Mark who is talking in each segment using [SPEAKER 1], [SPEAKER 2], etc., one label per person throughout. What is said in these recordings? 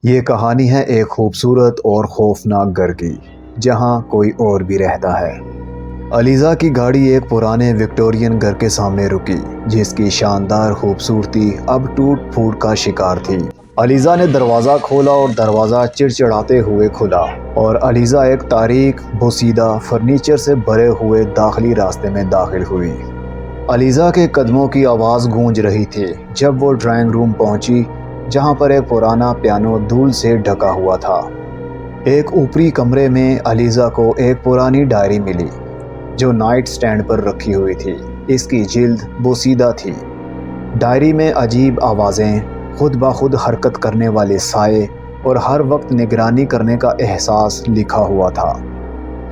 [SPEAKER 1] یہ کہانی ہے ایک خوبصورت اور خوفناک گھر کی جہاں کوئی اور بھی رہتا ہے۔ علیزہ کی گاڑی ایک پرانے وکٹورین گھر کے سامنے رکی جس کی شاندار خوبصورتی اب ٹوٹ پھوٹ کا شکار تھی۔ علیزہ نے دروازہ کھولا اور دروازہ چڑچڑاتے ہوئے کھلا اور علیزہ ایک تاریک بوسیدہ فرنیچر سے بھرے ہوئے داخلی راستے میں داخل ہوئی۔ علیزہ کے قدموں کی آواز گونج رہی تھی جب وہ ڈرائنگ روم پہنچی جہاں پر ایک پرانا پیانو دھول سے ڈھکا ہوا تھا۔ ایک اوپری کمرے میں علیزہ کو ایک پرانی ڈائری ملی جو نائٹ سٹینڈ پر رکھی ہوئی تھی۔ اس کی جلد بوسیدہ تھی۔ ڈائری میں عجیب آوازیں، خود بخود حرکت کرنے والے سائے اور ہر وقت نگرانی کرنے کا احساس لکھا ہوا تھا۔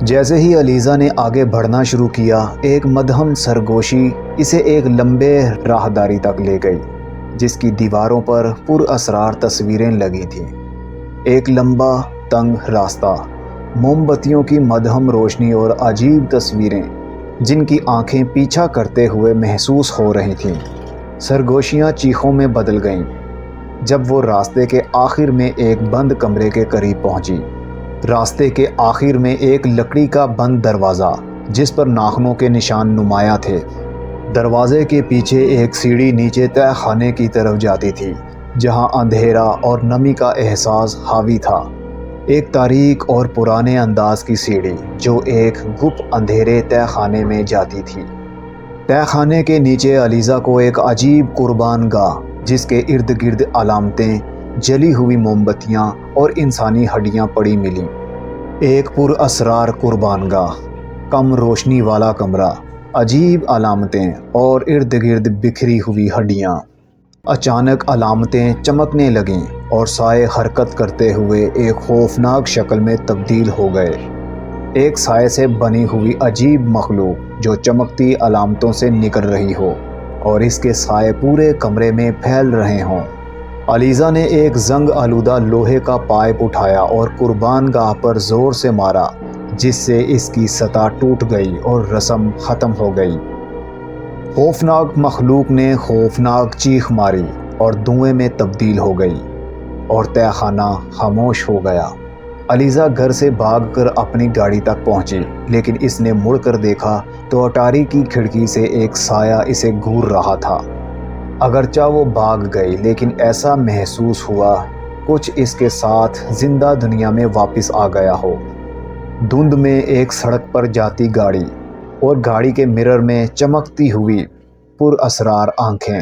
[SPEAKER 1] جیسے ہی علیزہ نے آگے بڑھنا شروع کیا، ایک مدھم سرگوشی اسے ایک لمبے راہداری تک لے گئی جس کی دیواروں پر پر اسرار تصویریں لگی تھیں۔ ایک لمبا تنگ راستہ، موم بتیوں کی مدھم روشنی اور عجیب تصویریں جن کی آنکھیں پیچھا کرتے ہوئے محسوس ہو رہی تھیں۔ سرگوشیاں چیخوں میں بدل گئیں جب وہ راستے کے آخر میں ایک بند کمرے کے قریب پہنچی۔ راستے کے آخر میں ایک لکڑی کا بند دروازہ جس پر ناخنوں کے نشان نمایاں تھے۔ دروازے کے پیچھے ایک سیڑھی نیچے تہہ خانے کی طرف جاتی تھی جہاں اندھیرا اور نمی کا احساس حاوی تھا۔ ایک تاریک اور پرانے انداز کی سیڑھی جو ایک گپ اندھیرے تہہ خانے میں جاتی تھی۔ تہہ خانے کے نیچے علیزہ کو ایک عجیب قربان گاہ جس کے ارد گرد علامتیں، جلی ہوئی موم بتیاں اور انسانی ہڈیاں پڑی ملیں۔ ایک پر اسرار قربان گاہ، کم روشنی والا کمرہ، عجیب علامتیں اور ارد گرد بکھری ہوئی ہڈیاں۔ اچانک علامتیں چمکنے لگیں اور سائے حرکت کرتے ہوئے ایک خوفناک شکل میں تبدیل ہو گئے۔ ایک سائے سے بنی ہوئی عجیب مخلوق جو چمکتی علامتوں سے نکل رہی ہو اور اس کے سائے پورے کمرے میں پھیل رہے ہوں۔ علیزہ نے ایک زنگ آلودہ لوہے کا پائپ اٹھایا اور قربان گاہ پر زور سے مارا جس سے اس کی سطح ٹوٹ گئی اور رسم ختم ہو گئی۔ خوفناک مخلوق نے خوفناک چیخ ماری اور دھوئیں میں تبدیل ہو گئی اور تہہ خانہ خاموش ہو گیا۔ علیزہ گھر سے بھاگ کر اپنی گاڑی تک پہنچی لیکن اس نے مڑ کر دیکھا تو اٹاری کی کھڑکی سے ایک سایہ اسے گھور رہا تھا۔ اگرچہ وہ بھاگ گئی لیکن ایسا محسوس ہوا کچھ اس کے ساتھ زندہ دنیا میں واپس آ گیا ہو۔ دھند میں ایک سڑک پر جاتی گاڑی اور گاڑی کے مرر میں چمکتی ہوئی پر اسرار آنکھیں۔